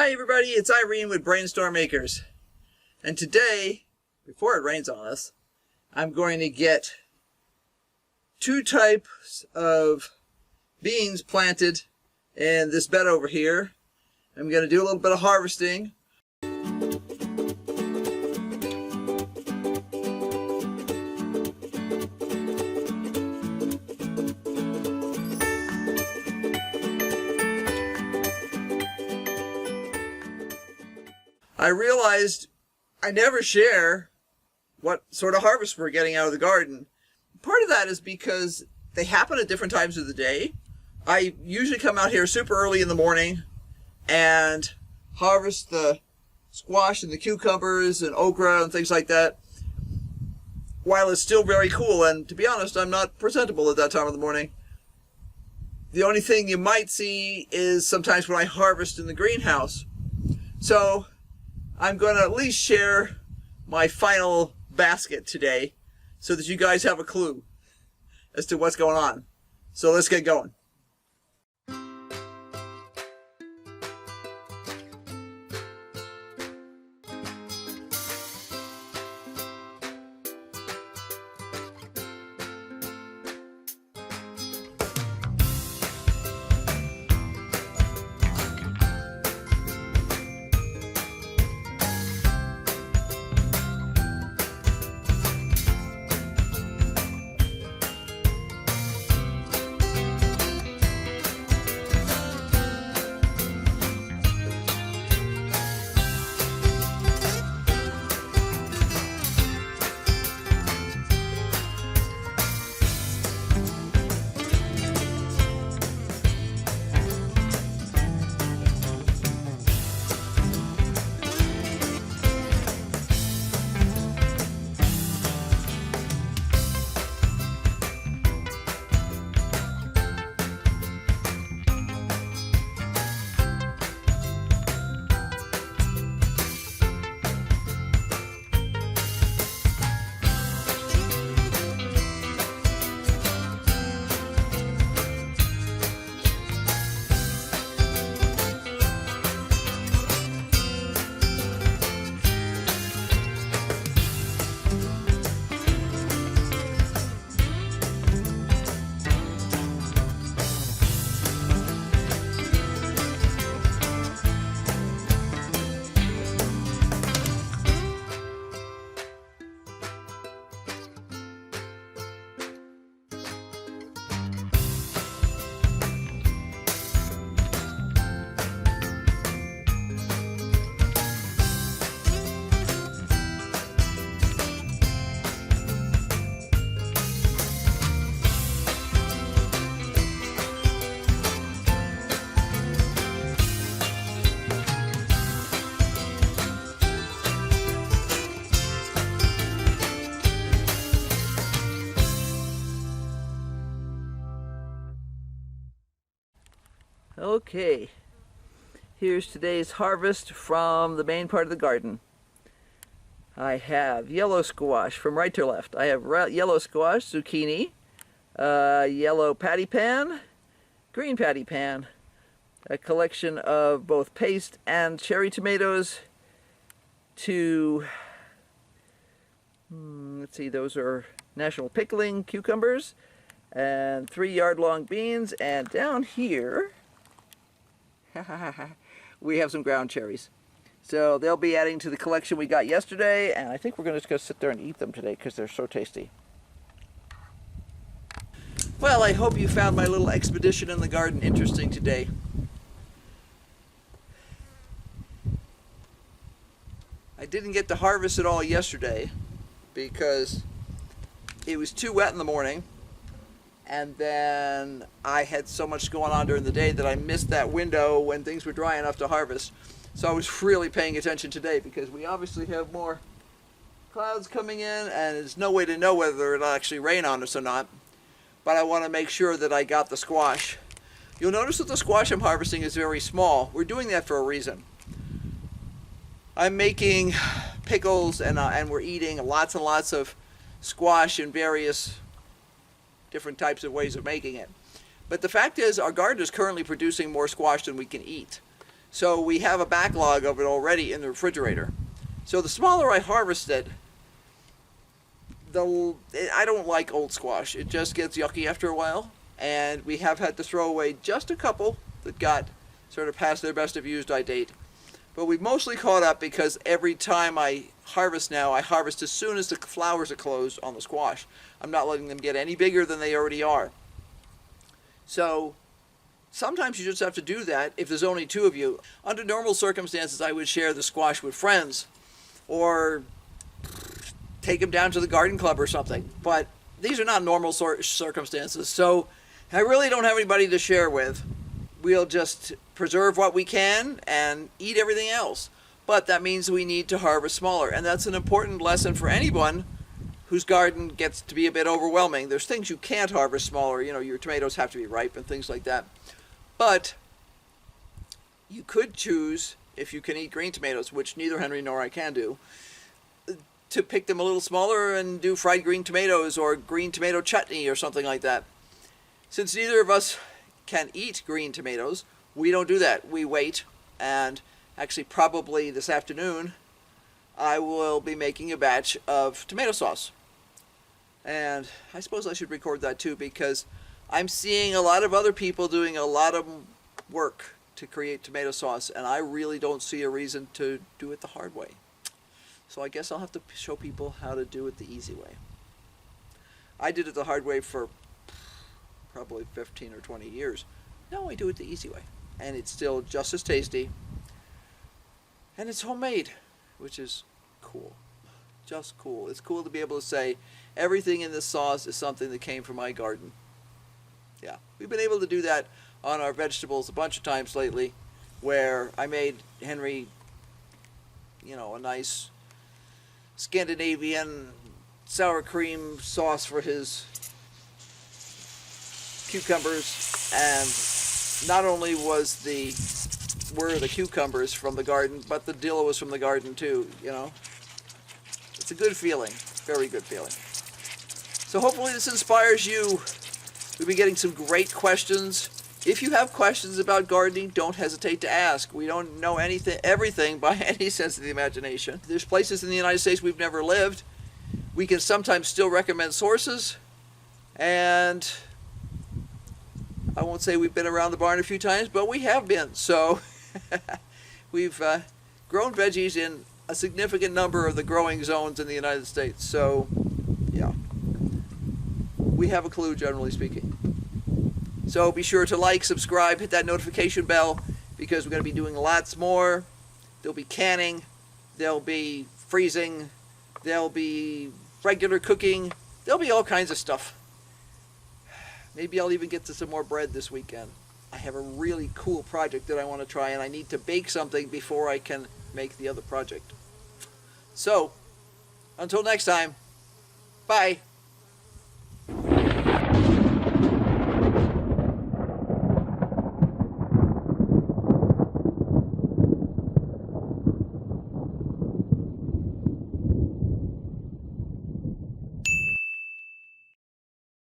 Hi everybody, it's Irene with Brainstorm Acres. And today, before it rains on us, I'm going to get two types of beans planted in this bed over here. I'm going to do a little bit of harvesting. I realized I never share what sort of harvest we're getting out of the garden. Part of that is because they happen at different times of the day. I usually come out here super early in the morning and harvest the squash and the cucumbers and okra and things like that while it's still very cool. And to be honest, I'm not presentable at that time of the morning. The only thing you might see is sometimes when I harvest in the greenhouse. So I'm going to at least share my final basket today so that you guys have a clue as to what's going on. So let's get going. Okay, here's today's harvest from the main part of the garden. I have yellow squash from right to left. I have yellow squash, zucchini, yellow patty pan, green patty pan, a collection of both paste and cherry tomatoes, let's see, those are national pickling cucumbers, and 3-yard-long beans, and down here we have some ground cherries. So they'll be adding to the collection we got yesterday, and I think we're just going to sit there and eat them today because they're so tasty. Well, I hope you found my little expedition in the garden interesting today. I didn't get to harvest it all yesterday because it was too wet in the morning. And then I had so much going on during the day that I missed that window when things were dry enough to harvest. So I was really paying attention today because we obviously have more clouds coming in and there's no way to know whether it'll actually rain on us or not. But I want to make sure that I got the squash. You'll notice that the squash I'm harvesting is very small. We're doing that for a reason. I'm making pickles and we're eating lots and lots of squash in various different types of ways of making it. But the fact is, our garden is currently producing more squash than we can eat. So we have a backlog of it already in the refrigerator. So the smaller I harvest it, I don't like old squash. It just gets yucky after a while. And we have had to throw away just a couple that got sort of past their best of use-by date. But we've mostly caught up because every time I harvest now, I harvest as soon as the flowers are closed on the squash. I'm not letting them get any bigger than they already are. So sometimes you just have to do that if there's only two of you. Under normal circumstances, I would share the squash with friends or take them down to the garden club or something. But these are not normal circumstances, so I really don't have anybody to share with. We'll just preserve what we can and eat everything else. But that means we need to harvest smaller, and that's an important lesson for anyone whose garden gets to be a bit overwhelming. There's things you can't harvest smaller. You know, your tomatoes have to be ripe and things like that. But you could choose, if you can eat green tomatoes, which neither Henry nor I can do, to pick them a little smaller and do fried green tomatoes or green tomato chutney or something like that. Since neither of us can eat green tomatoes, we don't do that. We wait, and actually probably this afternoon I will be making a batch of tomato sauce. And I suppose I should record that too, because I'm seeing a lot of other people doing a lot of work to create tomato sauce, and I really don't see a reason to do it the hard way. So I guess I'll have to show people how to do it the easy way. I did it the hard way for probably 15 or 20 years. Now I do it the easy way. And it's still just as tasty. And it's homemade, which is cool. Just cool. It's cool to be able to say everything in this sauce is something that came from my garden. Yeah, we've been able to do that on our vegetables a bunch of times lately, where I made Henry, you know, a nice Scandinavian sour cream sauce for his cucumbers, and not only were the cucumbers from the garden, but the dill was from the garden too, you know. It's a good feeling, very good feeling. So hopefully this inspires you. We've been getting some great questions. If you have questions about gardening, don't hesitate to ask. We don't know everything by any sense of the imagination. There's places in the United States we've never lived. We can sometimes still recommend sources, and I won't say we've been around the barn a few times, but we have been. So we've grown veggies in a significant number of the growing zones in the United States. So yeah, we have a clue, generally speaking. So be sure to like, subscribe, hit that notification bell, because we're going to be doing lots more. There'll be canning, there'll be freezing, there'll be regular cooking, there'll be all kinds of stuff. Maybe I'll even get to some more bread this weekend. I have a really cool project that I want to try, and I need to bake something before I can make the other project. So, until next time, bye.